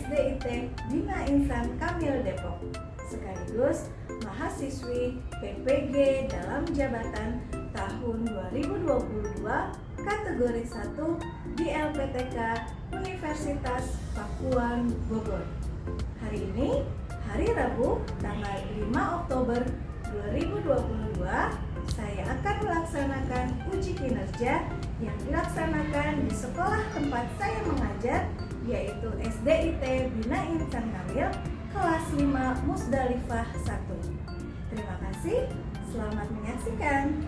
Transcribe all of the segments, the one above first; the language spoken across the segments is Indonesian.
SDIT Bina Insan Kamil Depok, sekaligus mahasiswi PPG dalam jabatan tahun 2022 kategori 1 di LPTK Universitas Pakuan Bogor. Hari ini, hari Rabu, tanggal 5 Oktober 2022, saya akan melaksanakan uji kinerja yang dilaksanakan di sekolah tempat saya mengajar, yaitu SDIT Bina Insan Kamil kelas 5 Musdalifah 1. Terima kasih, selamat menyaksikan.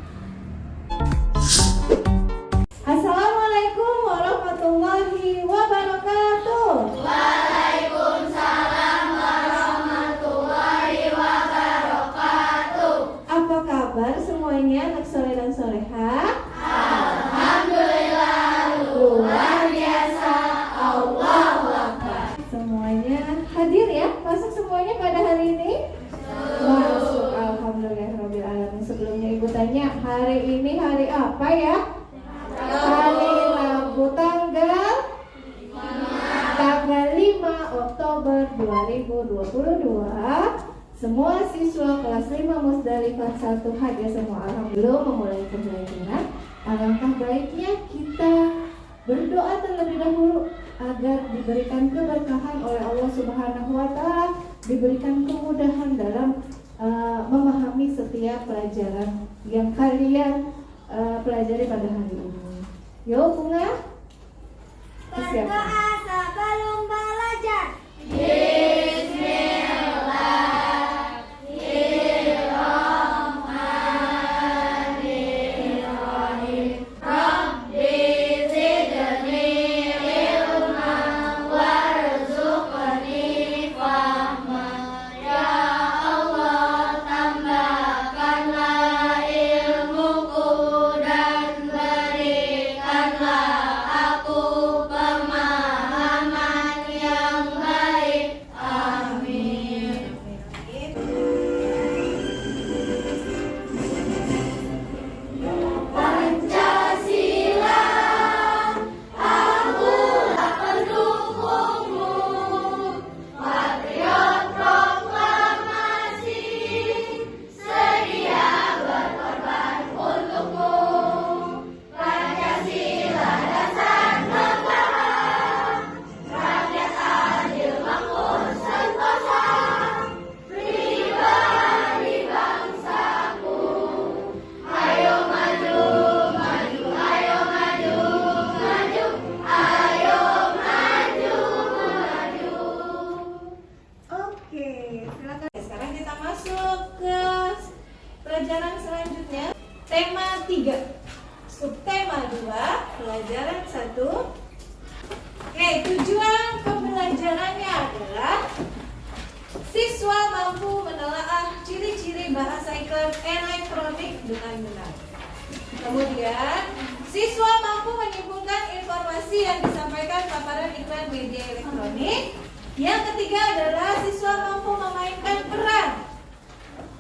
Assalamualaikum warahmatullahi wabarakatuh. Waalaikumsalam warahmatullahi wabarakatuh. Apa kabar semuanya, anak soleh dan soleha? Alhamdulillah, luar biasa. Allahu Akbar. Semuanya hadir ya? Masuk semuanya pada hari ini? Masuk, alhamdulillahirabbil alamin. Sebelumnya ibu tanya, hari ini hari apa ya? Hari Rabu tanggal 5 Oktober 2022. Semua siswa kelas 5 Musdalifah 1 hadir semua. Alhamdulillah, memulai pembelajaran. Alangkah baiknya kita berdoa terlebih dahulu agar diberikan keberkahan oleh Allah Subhanahu wa Ta'ala, diberikan kemudahan dalam memahami setiap pelajaran yang kalian pelajari pada hari ini. Yuk, Bunga. Berdoa sebelum belajar. Bismillahirrahmanirrahim. Rabbi zidni ilman warzuqni fahman. Ya Allah, tambahkanlah ilmuku dan berikanlah aku pemahaman yang baik. Amin. Pancasila, akulah pendukungmu. Patriot proklamasi, sedia berkorban untukmu. Pancasila dasar negara, rakyat adil makmur sentosa, pribadi bangsaku. Ayo maju, maju, ayo maju, maju, ayo maju, maju. Oke, silakan. Sekarang kita masuk ke pelajaran selanjutnya. Tema 3, subtema 2, pelajaran 1. Oke, tujuan pembelajarannya adalah siswa mampu menelaah ciri-ciri bahasa iklan elektronik dengan benar. Kemudian, siswa mampu menyimpulkan informasi yang disampaikan paparan iklan media elektronik. Yang ketiga adalah siswa mampu memainkan peran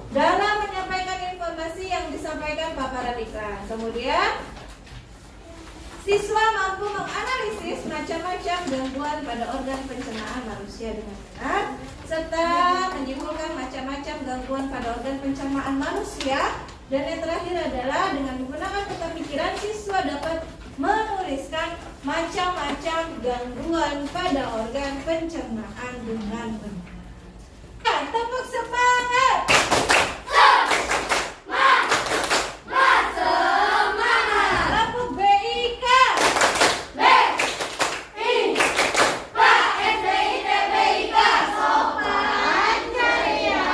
dalam menyampaikan informasi yang disampaikan paparan iklan. Kemudian, siswa mampu menganalisis macam-macam gangguan pada organ pencernaan manusia dengan benar, serta menyimpulkan macam-macam gangguan pada organ pencernaan manusia. Dan yang terakhir adalah dengan menggunakan pemikiran, siswa dapat menuliskan macam-macam gangguan pada organ pencernaan dengan benar. Tepuk semangat! Lapuk BIK! Sopan, ceria,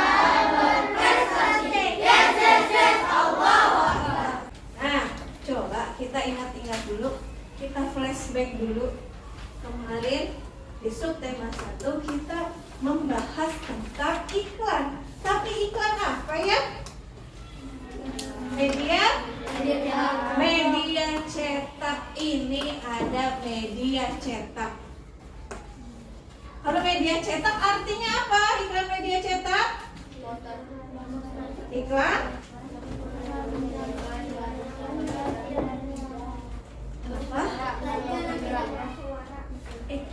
berprestasi. Yes, yes, yes, Allahu Akbar. Nah, coba kita ingat-ingat dulu, kita flashback dulu. Kemarin di subtema 1 kita membahas tentang iklan. Tapi iklan apa ya? Media cetak. Ini ada media cetak. Kalau media cetak artinya apa? Iklan media cetak? Iklan? Apa?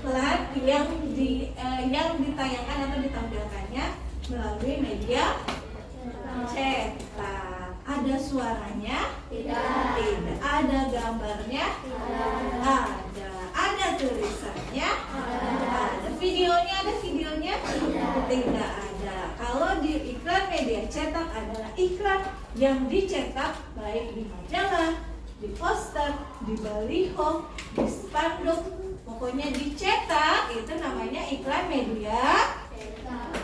iklan yang ditayangkan atau ditampilkannya melalui media cetak. Ada suaranya? Tidak. Ada gambarnya? Ada tulisannya? Ada videonya? Tidak ada. Kalau di iklan media cetak adalah iklan yang dicetak baik di majalah, di poster, di baliho, di spanduk, pokoknya dicetak, itu namanya iklan media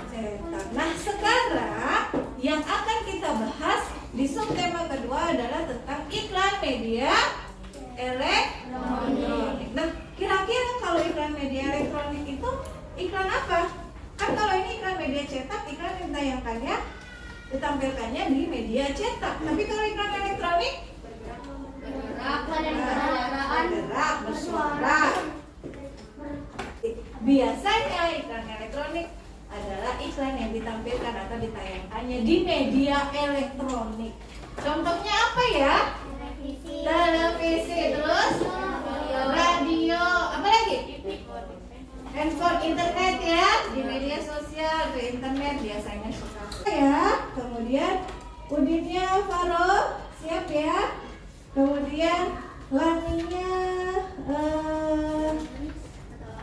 cetak. Nah, sekarang yang akan kita bahas di subtema kedua adalah tentang iklan media elektronik. Nah, kira-kira kalau iklan media elektronik itu iklan apa? Kan kalau ini iklan media cetak, iklan yang ditayangkannya, ditampilkannya di media cetak. Tapi kalau iklan elektronik bergerak, bersuara. Biasanya iklan elektronik adalah iklan yang ditampilkan atau ditayangkannya di media elektronik. Contohnya apa ya? Televisi, terus radio, apa lagi? Handphone, internet ya, di media sosial, di internet biasanya suka ya. Kemudian Udinnya Faro, siap ya. Kemudian Laninya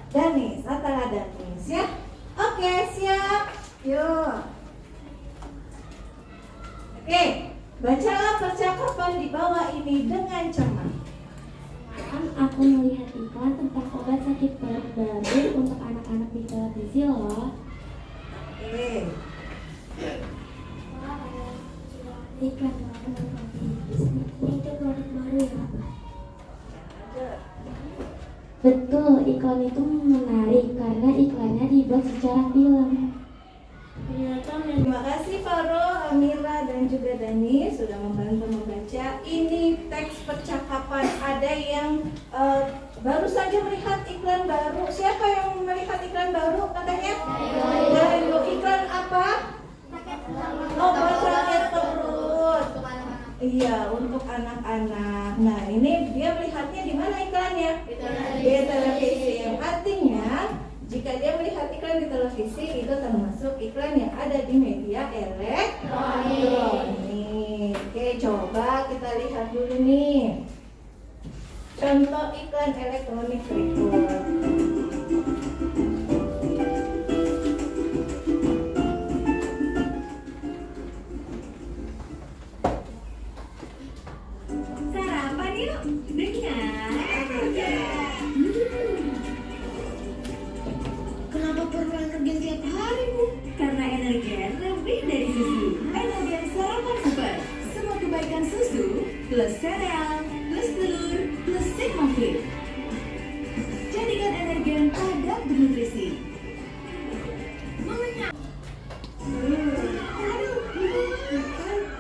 Danis, Atala Danis ya. Oke, siap. Yuk. Oke, bacalah percakapan di bawah ini dengan cermat. Aku melihat iklan tentang obat sakit perut baru untuk anak-anak di televisi loh. Oke. Iklan itu produk baru ya. Betul, iklan itu menarik karena iklannya dibuat secara film. Terima kasih Faro, Amira, dan juga Dani sudah membantu membaca. Ini teks percakapan. Ada yang baru saja melihat iklan baru. Siapa yang melihat iklan baru katanya? Dayo. Iklan apa? Obat sakit perut. Iya, untuk anak-anak. Nah, ini dia melihatnya di mana iklannya? Di televisi. Yang artinya jika dia melihat iklan di televisi, itu termasuk iklan yang ada di media elektronik. Oke, coba kita lihat dulu nih contoh iklan elektronik berikut. Sarapan yuk dengan Kenapa perlu energen tiap hari, Bu? Karena Energen lebih dari susu. Energen sarapan super. Semua kebaikan susu plus sereal, plus telur, plus Sigma Fit. Jadikan Energen padat bernutrisi.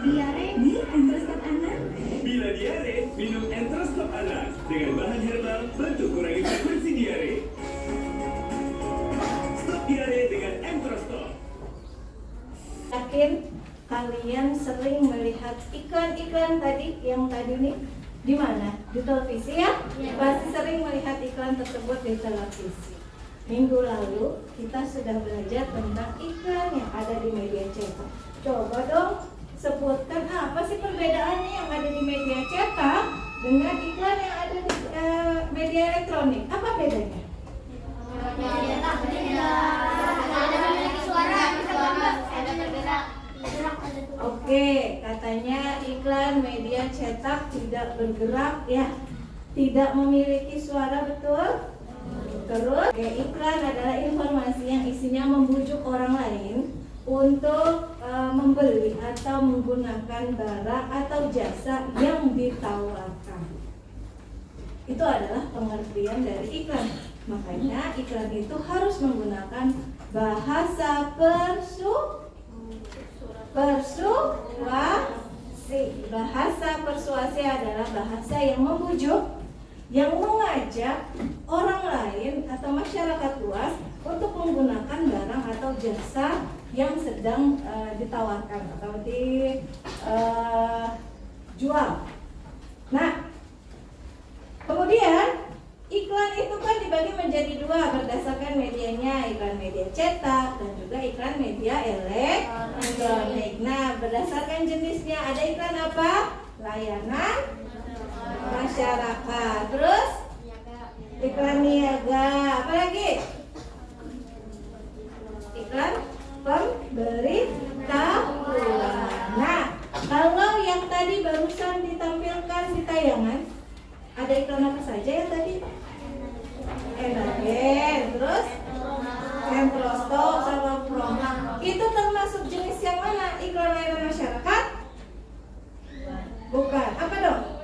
Diare Entrostop anak. Bila diare, minum Entrostop anak dengan bahan herbal bantu kurangi frekuensi diare. Stop diare dengan Entrostop. Yakin kalian sering melihat iklan-iklan tadi yang tadi nih di mana? Di televisi ya? Pasti sering melihat iklan tersebut di televisi. Minggu lalu kita sudah belajar tentang iklan yang ada di media cetak. Coba dong sebutkan apa sih perbedaannya yang ada di media cetak dengan iklan yang ada di media elektronik. Apa bedanya? Oke, katanya iklan media cetak tidak bergerak ya, tidak memiliki suara, betul? Terus, iklan adalah informasi yang isinya membujuk orang lain untuk membeli atau menggunakan barang atau jasa yang ditawarkan. Itu adalah pengertian dari iklan. Makanya iklan itu harus menggunakan bahasa persuasi. Bahasa persuasi adalah bahasa yang membujuk, yang mengajak orang lain atau masyarakat luas untuk menggunakan barang atau jasa yang sedang ditawarkan atau dijual. Nah, kemudian iklan itu kan dibagi menjadi dua berdasarkan medianya, iklan media cetak dan juga iklan media elektronik. Nah, berdasarkan jenisnya ada iklan apa? Layanan masyarakat. Terus iklan niaga. Apa lagi? Iklan pemberitahuan. Nah, kalau yang tadi barusan ditampilkan di tayangan, ada iklan apa saja yang tadi? Enagen, terus Entrosto sama Proma. Itu termasuk jenis yang mana? Iklan layanan masyarakat? Bukan. Apa dong?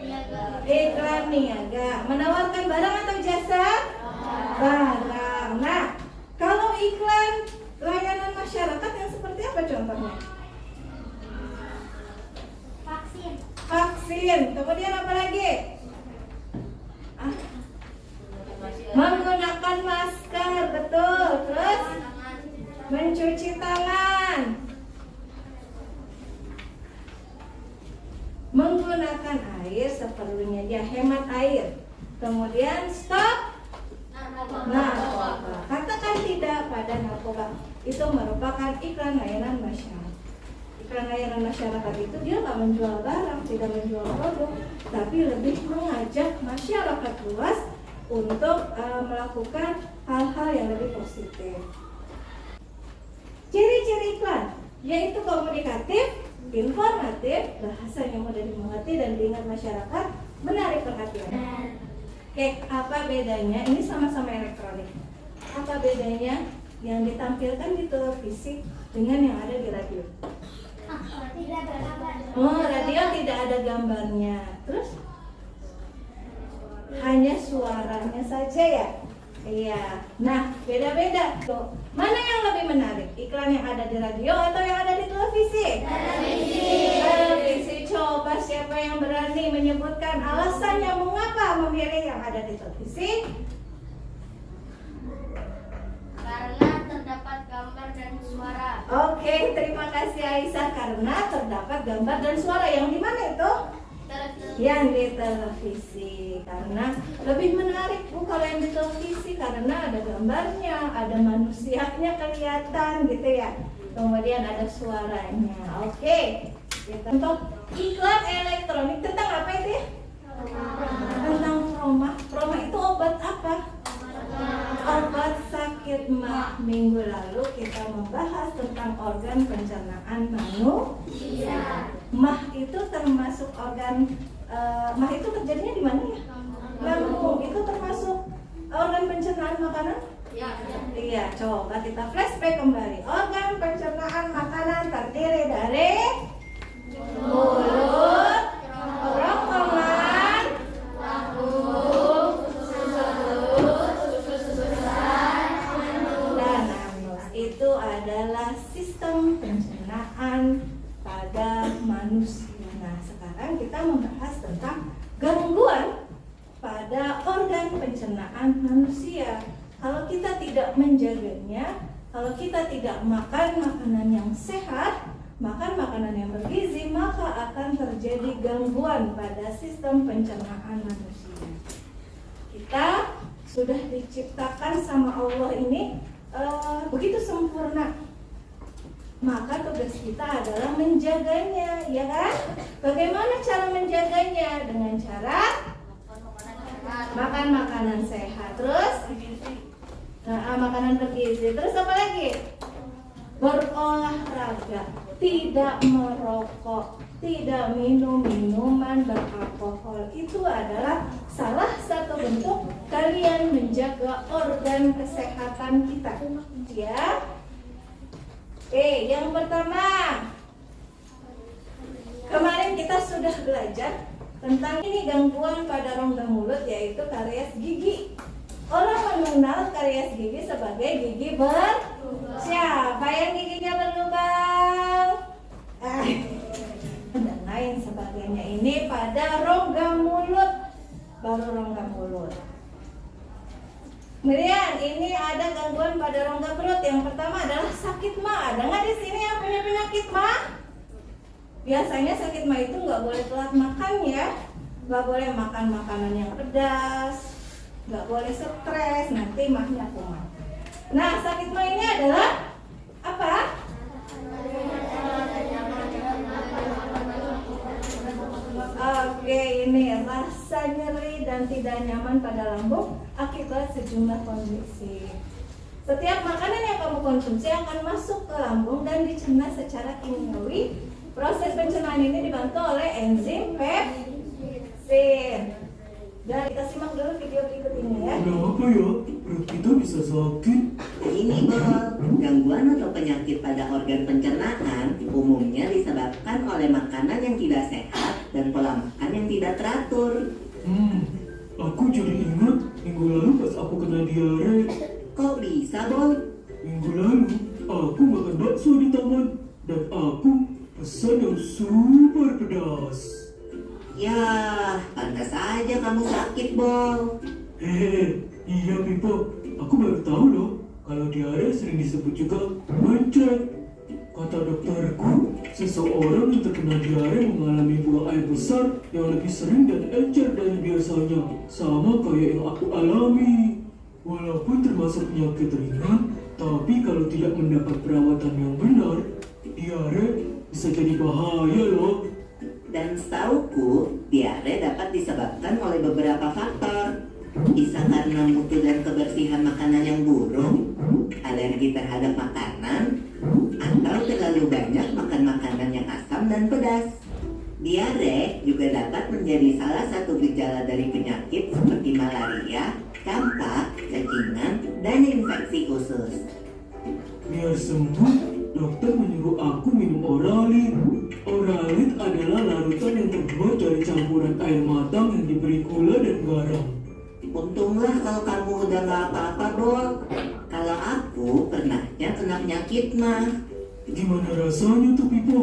Iklan niaga. Menawarkan barang atau jasa? Barang. Nah, kalau iklan layanan masyarakat yang seperti apa contohnya? Vaksin. Kemudian apa lagi? Menggunakan masker, betul. Terus mencuci tangan, menggunakan air seperlunya, dia hemat air. Kemudian stop narkoba. Katakan tidak pada narkoba. Itu merupakan iklan layanan masyarakat. Iklan layanan masyarakat itu dia nggak menjual barang, tidak menjual produk, tapi lebih mengajak masyarakat luas untuk melakukan hal-hal yang lebih positif. Ciri-ciri iklan yaitu komunikatif, informatif, bahasanya mudah dimengerti dan diingat masyarakat, menarik perhatian. Oke, apa bedanya? Ini sama-sama elektronik. Apa bedanya yang ditampilkan di televisi dengan yang ada di radio? Oh, radio tidak ada gambarnya. Terus hanya suaranya saja ya? Iya. Nah, beda-beda. Tuh, mana yang lebih menarik? Iklan yang ada di radio atau yang ada di televisi? Televisi. Coba siapa yang berani menyebutkan alasannya mengapa memilih yang ada di televisi? Karena terdapat gambar dan suara. Oke, terima kasih Aisyah. Karena terdapat gambar dan suara. Yang di mana itu? Yang di televisi. Karena lebih menarik kalau yang di televisi karena ada gambarnya, ada manusianya kelihatan gitu ya. Kemudian ada suaranya. Oke. Untuk iklan elektronik tentang apa itu ya? Tentang Proma. Proma itu obat apa? Obat sakit mah. Minggu lalu kita membahas tentang organ pencernaan manusia. Mah itu termasuk organ, mah itu terjadinya di mana ya? Lambung. Itu termasuk organ pencernaan makanan? Iya, coba kita flashback kembali. Organ pencernaan makanan terdiri dari mulut, kerongkongan, lambung, dan anus. Itu adalah sistem pencernaan pada manusia. Nah, sekarang kita membahas tentang gangguan pada organ pencernaan manusia. Kalau kita tidak menjaganya, kalau kita tidak makan makanan yang sehat, makan makanan yang bergizi, maka akan terjadi gangguan pada sistem pencernaan manusia. Kita sudah diciptakan sama Allah ini begitu sempurna. Maka tugas kita adalah menjaganya, ya kan? Bagaimana cara menjaganya? Dengan cara makan makanan sehat, terus makanan bergizi, terus apa lagi? Berolahraga, tidak merokok, tidak minum minuman beralkohol. Itu adalah salah satu bentuk kalian menjaga organ kesehatan kita, ya. Yang pertama, kemarin kita sudah belajar tentang ini gangguan pada rongga mulut, yaitu karies gigi. Orang mengenal karies gigi sebagai gigi siapa yang giginya berlubang? Dan lain sebagainya. Ini pada rongga mulut, baru rongga mulut. Kemudian ini ada gangguan pada rongga perut. Yang pertama adalah sakit mah. Ada nggak di sini yang punya penyakit mah? Biasanya sakit mah itu nggak boleh telat makan ya, nggak boleh makan makanan yang pedas, nggak boleh stres, nanti mahnya kumat. Nah, sakit mah ini adalah apa? Oke, ini rasa nyeri dan tidak nyaman pada lambung akibat sejumlah kondisi. Setiap makanan yang kamu konsumsi akan masuk ke lambung dan dicerna secara kimiawi. Proses pencernaan ini dibantu oleh enzim pepsin. Dan kita simak dulu video berikut ini ya. Kenapa ya? Perut kita bisa sakit? Ini gangguan atau penyakit pada organ pencernaan umumnya disebabkan oleh makanan yang tidak sehat dan pola makan yang tidak teratur. Aku jadi ingat minggu lalu pas aku kena diare. Kok bisa, Bol? Minggu lalu aku makan bakso di taman dan aku pesan yang super pedas. Ya, pantas aja kamu sakit, Bol. Iya Pipo, aku baru tahu loh kalau diare sering disebut juga mencret. Kata dokterku, seseorang yang terkena diare mengalami buang air besar yang lebih sering dan encer dari biasanya, sama kayak yang aku alami. Walaupun termasuk penyakit ringan, tapi kalau tidak mendapat perawatan yang benar, diare bisa jadi bahaya loh. Dan setauku, diare dapat disebabkan oleh beberapa faktor. Bisa karena mutu dan kebersihan makanan yang buruk, alergi terhadap makanan, atau terlalu banyak makan makanan yang asam dan pedas. Diare juga dapat menjadi salah satu gejala dari penyakit seperti malaria, campak, cacingan, dan infeksi usus. Biar sembuh, dokter menyuruh aku minum Oralit. Oralit adalah larutan yang terbuat dari campuran air matang yang diberi gula dan garam. Untunglah kalau kamu udah gak apa-apa, Bol. Kalau aku pernahnya kena penyakit mah. Gimana rasanya tuh, Pipo?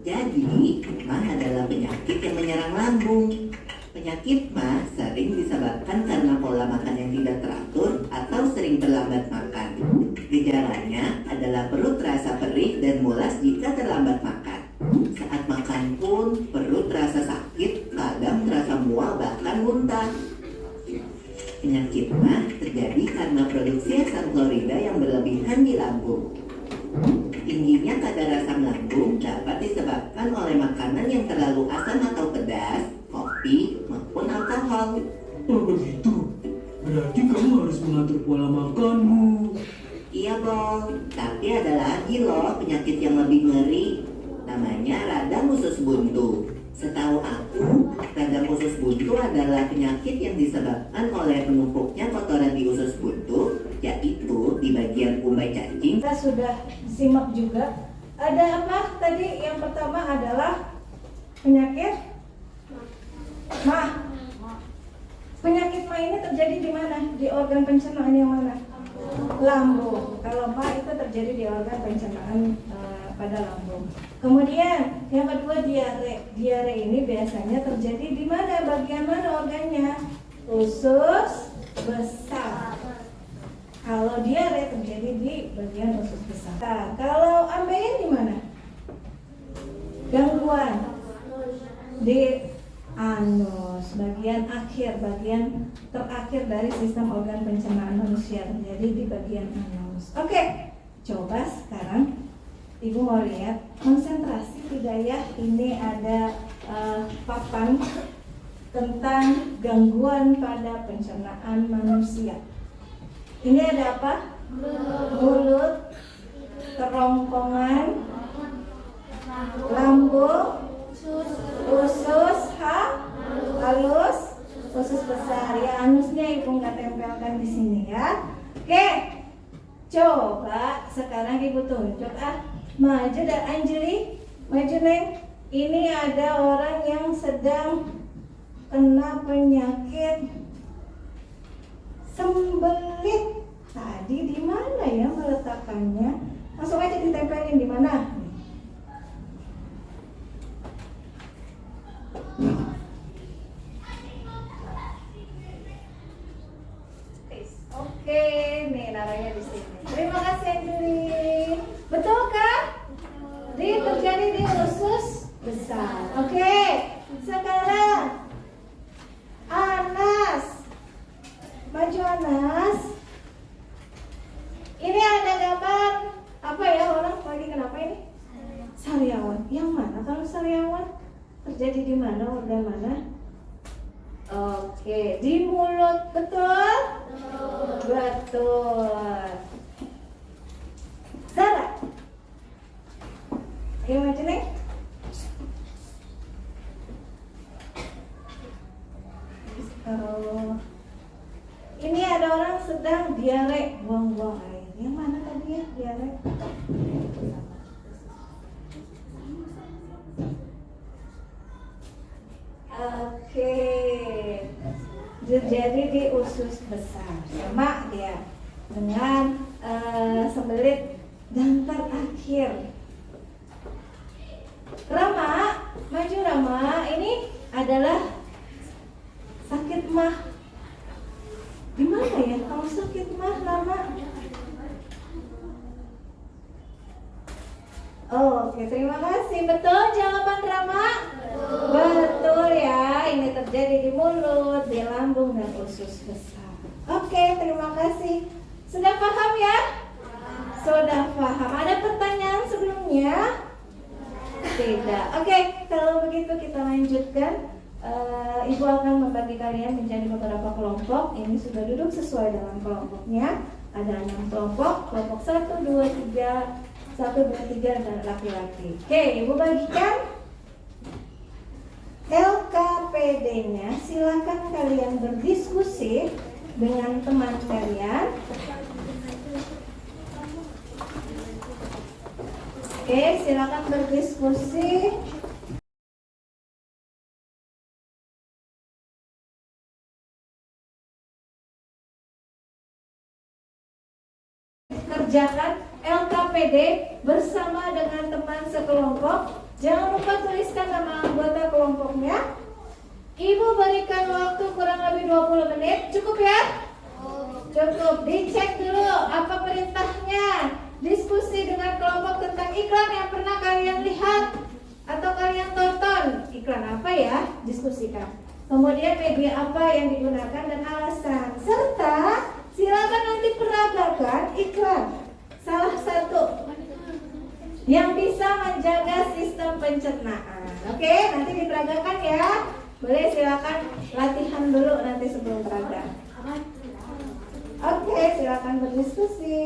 Jadi, mah adalah penyakit yang menyerang lambung. Penyakit mah sering disebabkan karena pola makan yang tidak teratur atau sering terlambat makan. Gejalanya adalah perut terasa perih dan mulas jika terlambat makan. Saat makan pun perut terasa sakit, kadang terasa mual bahkan muntah. Penyakit mah terjadi karena produksi asam klorida yang berlebihan di lambung. Tingginya kadar asam lambung dapat disebabkan oleh makanan yang terlalu asam atau pedas, kopi, maupun alkohol. Oh begitu, berarti kamu harus mengatur pola makanmu. Iya, Bol, tapi ada lagi loh penyakit yang lebih ngeri. Namanya radang usus buntu. Setahu aku, radang usus buntu adalah penyakit yang disebabkan oleh penumpuknya kotoran di usus buntu, yaitu di bagian umbai cacing. Kita sudah simak juga. Ada apa tadi? Yang pertama adalah penyakit mah. Penyakit mah ini terjadi di mana? Di organ pencernaan yang mana? Lambung. Kalau mah itu terjadi di organ pencernaan pada lambung. Kemudian yang kedua diare. Diare ini biasanya terjadi di mana? Bagian mana organnya? Usus besar. Kalau diare terjadi di bagian usus besar. Nah, kalau ambeien di mana? Gangguan di anus, bagian akhir, bagian terakhir dari sistem organ pencernaan manusia, jadi di bagian anus. Oke, coba sekarang Ibu mau lihat, konsentrasi tidak ya? Ini ada papan tentang gangguan pada pencernaan manusia. Ini ada apa? Mulut, kerongkongan, lambung, usus, halus, usus besar. Ya, anusnya Ibu nggak tempelkan di sini ya. Oke, coba sekarang Ibu tunjuk maju dan Anjeli, maju Neng. Ini ada orang yang sedang kena penyakit sembelit. Tadi di mana ya meletakkannya? Langsung aja ditempelin di mana? Oke, nih naruhnya di sini. Terima kasih Anjeli. Betul kan? Dia terjadi di usus besar. Oke, sekarang Anas, maju terjadi di mana? Organ mana? Oke, di mulut, betul? Betul. Zara. Ayo maju nih. Ini ada orang sedang diare, buang-buang air. Yang mana tadi ya diare? Oke, terjadi di usus besar, sama dia dengan sembelit dan terakhir. Rama, maju Rama. Ini adalah sakit mah. Gimana ya kalau sakit mah, Rama? Oke, terima kasih. Betul jawaban Rama? Betul ya. Ini terjadi di mulut, di lambung dan usus besar. Oke, terima kasih. Sudah paham ya? Sudah paham. Ada pertanyaan sebelumnya? Tidak. Oke, kalau begitu kita lanjutkan. Ibu akan membagi kalian menjadi beberapa kelompok. Ini sudah duduk sesuai dengan kelompoknya. Ada 6 kelompok. Kelompok 1, 2, 3, 1, 2, 3 dan laki-laki. Oke, Ibu bagikan LKPD-nya. Silakan kalian berdiskusi dengan teman kalian. Oke, silakan berdiskusi. Kerjakan LKPD bersama dengan teman sekelompok. Jangan lupa tuliskan nama anggota kelompoknya. Ibu berikan waktu kurang lebih 20 menit. Cukup ya? Cukup. Dicek dulu apa perintahnya. Diskusi dengan kelompok tentang iklan yang pernah kalian lihat atau kalian tonton. Iklan apa ya? Diskusikan. Kemudian media apa yang digunakan dan alasan. Serta silakan nanti peragakan iklan salah satu yang bisa menjaga sistem pencernaan. Oke, nanti diperagakan ya. Boleh, silakan latihan dulu nanti sebelum peraga. Oke, silakan berdiskusi.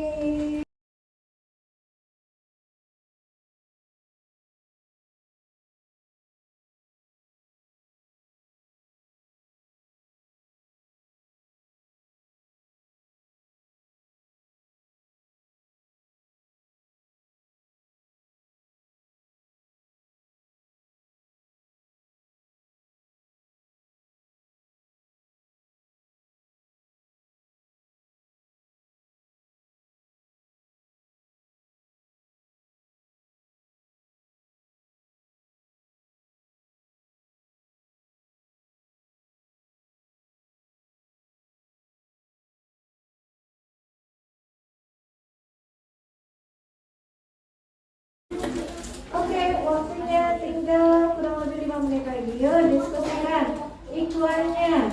Oke, waktunya tinggal kurang lebih 5 menit lagi. Yuk, diskusikan iklannya.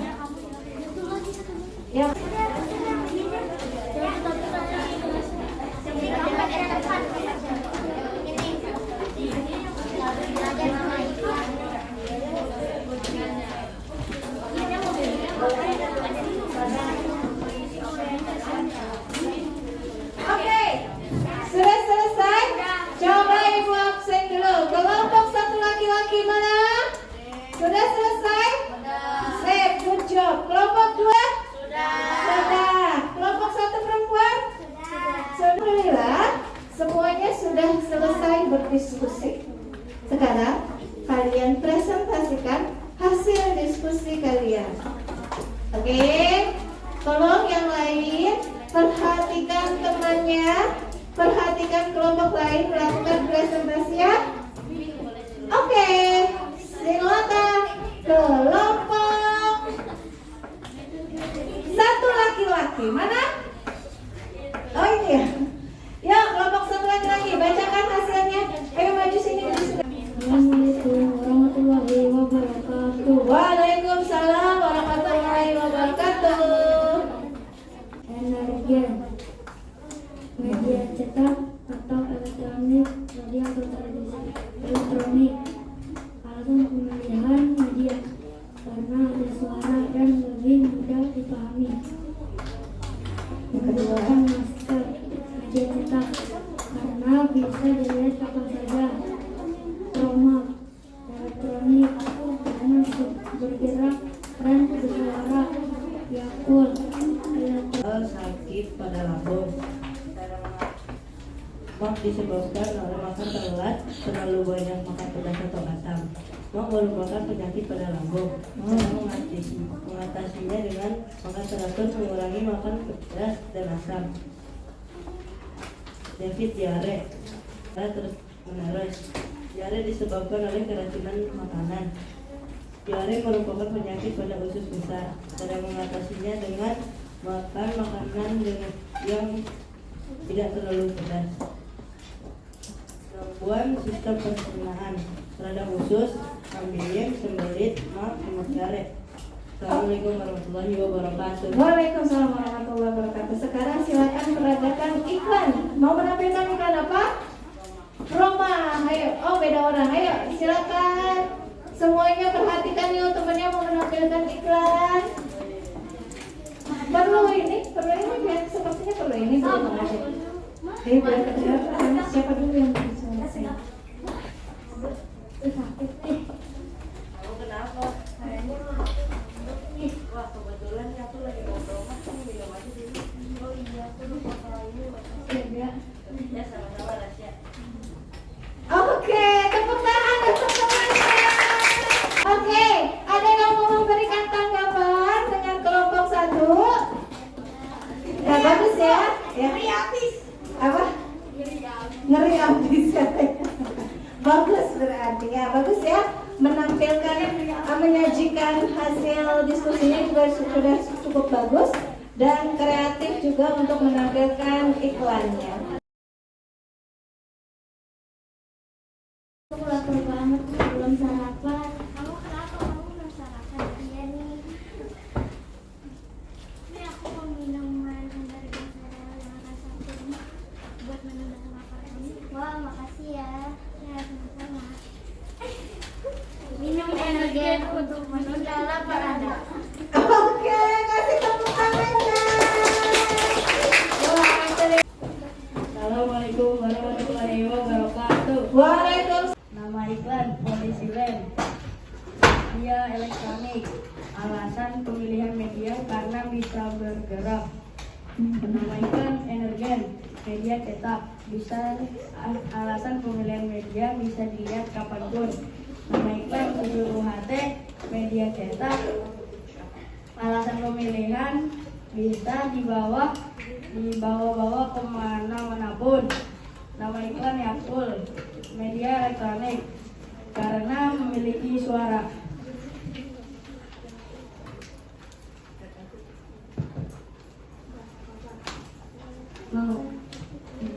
Yang Oke, sudah selesai? Coba Ibu absen dulu. Kelompok 1 laki-laki mana? Sudah selesai? Sip, good job. Kelompok 2? Sudah. Kelompok 1 perempuan? Sudah. Alhamdulillah, semuanya sudah selesai berdiskusi. Sekarang kalian presentasikan hasil diskusi kalian. Oke, tolong yang lain perhatikan temannya, perhatikan kelompok lain melakukan presentasi ya. Oke, silakan kelompok 1 laki-laki mana? Oh ini ya. Ya, kelompok 1 laki-laki, bacakan hasilnya. Ayo maju sini. Assalamualaikum warahmatullahi wabarakatuh. Waalaikumsalam warahmatullahi wabarakatuh. Energen, media cetak atau elektronik, radio atau televisi, elektronik, alat untuk bisa dilihat kapan saja. Trauma, elektronik, panas bergerak dan bersuara. Yakult, sakit pada lambung. Mak disebabkan oleh makan telat, terlalu banyak makan pedas atau asam. Mak merupakan penyakit pada lambung. Cara mengatasinya dengan makan teratur, mengurangi makan pedas dan asam. Penyakit diare terus menerus. Diare disebabkan oleh keracunan makanan. Diare merupakan penyakit pada usus besar. Cara mengatasinya dengan makan makanan yang tidak terlalu pedas. Gangguan sistem pencernaan terhadap usus, ambeien, sembelit, diare. Assalamualaikum warahmatullahi wabarakatuh. Waalaikumsalam warahmatullahi wabarakatuh. Sekarang silakan peragakan iklan. Mau menampilkan iklan apa? Roma. Ayo. Oh, beda orang. Ayo, silakan. Semuanya perhatikan yuk, temannya mau menampilkan iklan. Perlu ini biar sepertinya perlu ini belum ada. Biar kedengaran. Siapa dulu yang bicara? Kamu kenapa? Wah, kebetulan aku lagi ngobrol minum aja dulu. Oh iya, aku lupa kalau ini Ya. ya sama-sama Rasya. Oke, tepuk tangan untuk semuanya. Oke, ada yang mau memberikan tanggapan dengan kelompok 1? Ya, bagus ya. Ngeri habis. Apa? Ngeri habis. Bagus berarti ya, bagus ya. Menampilkan, menyajikan hasil diskusinya juga sudah cukup bagus dan kreatif juga untuk menampilkan iklannya. Aku lapar banget, belum sarapan. Kamu kenapa? Kamu belum sarapan? Iya nih. Ini aku mau minum dari sereal yang rasa kuning buat menambah lapar ini. Wah, makasih ya. Ya, sama-sama. Minum energen untuk menunda lapar Anda. Oke, kasih tepuk tangannya. Assalamualaikum warahmatullahi wabarakatuh. Waalaikumsalam. Nama iklan Polisilen. Media elektronik. Alasan pemilihan media karena bisa bergerak. Nama iklan Energen. Media cetak. Alasan pemilihan media bisa dilihat kapanpun. Nama iklan UHT. Media cetak. Alasan pemilihan bisa dibawa kemana-manapun. Nama iklan Yakult. Media elektronik karena memiliki suara.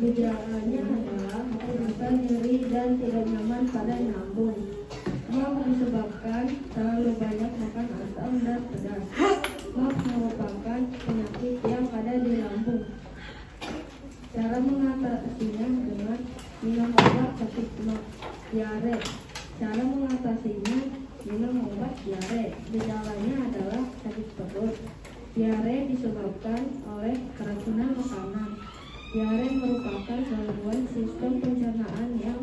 Gejalanya adalah rasa nyeri dan tidak nyaman pada lambung. Disebabkan terlalu banyak makan asam dan pedas. Merupakan penyakit yang ada di lambung. Cara mengatasinya dengan minum obat sakit diare. Cara mengatasinya minum obat diare. Gejalanya adalah sakit perut. Diare disebabkan oleh keracunan makanan. Diare merupakan gangguan sistem pencernaan yang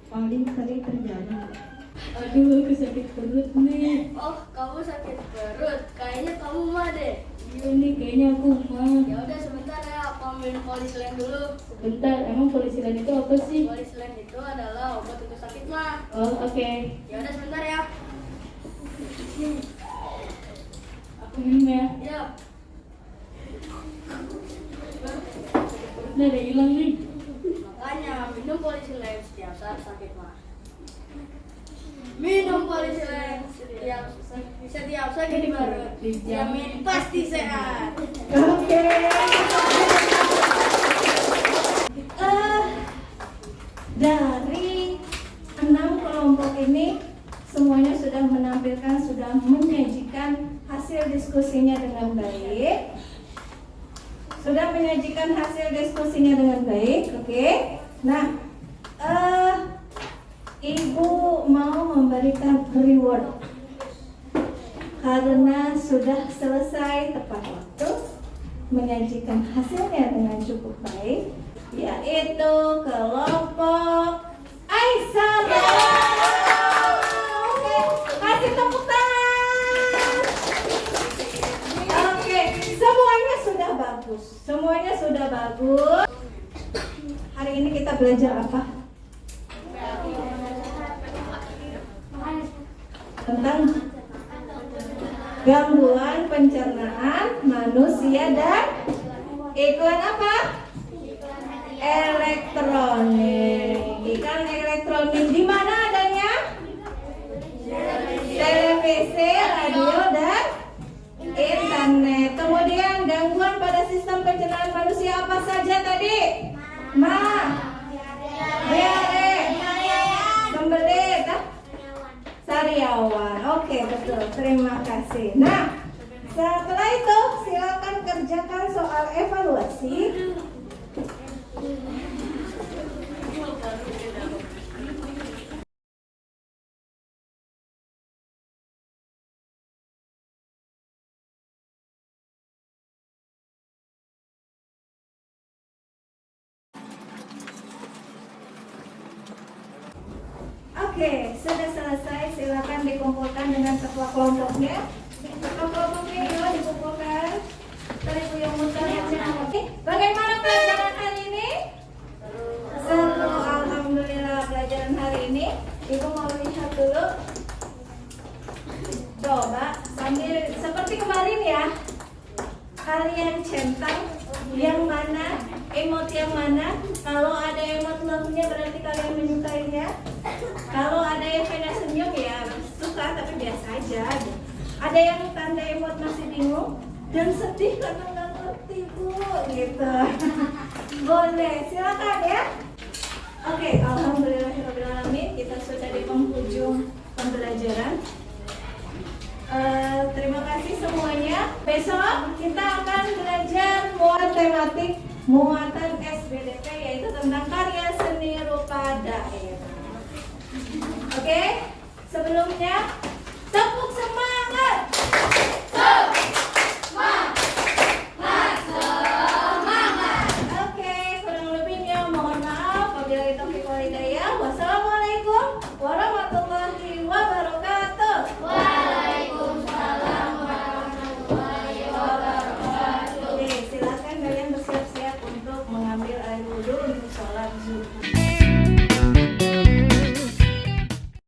paling sering terjadi. Aduh, aku sakit perut nih. Oh, kamu sakit perut. Kayaknya kamu mah deh. Iya nih, kayaknya aku mah. Ya udah sebentar ya, aku minum Polisilen dulu. Bentar, emang Polisilen itu apa sih? Polisilen itu adalah obat untuk sakit mah. Oh, oke. Ya udah sebentar ya. Aku minum ya. Ya. Udah ada hilang nih. Makanya minum Polisilen setiap saat sakit mah. Minum Polisilen setiap sakit perut. Jamin pasti sehat. Oke. Dari 6 kelompok ini semuanya sudah menampilkan, sudah menyajikan hasil diskusinya dengan baik. Sudah menyajikan hasil diskusinya dengan baik, oke? Nah, Ibu mau memberikan reward karena sudah selesai tepat waktu, menyajikan hasilnya dengan cukup baik. yaitu kelompok Aisyah. Oke, kasih tepuk tangan. Oke, semuanya sudah bagus. Semuanya sudah bagus. Hari ini kita belajar apa? Tentang gangguan pencernaan manusia dan iklan apa? Elektronik. Iklan elektronik di mana adanya? Televisi, radio, dan internet. Kemudian gangguan pada sistem pencernaan manusia apa saja tadi? Diare, sembelit, sariawan. Oke, betul. Terima kasih. Nah, setelah itu silakan kerjakan soal evaluasi. Oke, sudah selesai. Silakan dikumpulkan dengan ketua kelompoknya. Ketua kelompoknya yuk dikumpulkan. Tadi Bu yang muter. Bagaimana pelajaran hari ini? Seru, alhamdulillah pelajaran hari ini. Ibu mau lihat dulu. Coba sambil seperti kemarin ya. Kalian centang yang mana, emot yang mana. Kalau ada emot love-nya berarti kalian menyukainya. Kalau ada yang kena senyum ya suka tapi biasa aja. Ada yang tanda emot masih bingung dan sedih karena nggak ngerti Bu gitu. Boleh, silakan ya. Oke, alhamdulillahirobbilalamin, kita sudah di penghujung pembelajaran. Terima kasih semuanya. Besok kita akan belajar muatan tematik muatan SBDP, yaitu tentang karya seni rupa daerah. Oke, sebelumnya tepuk semangat.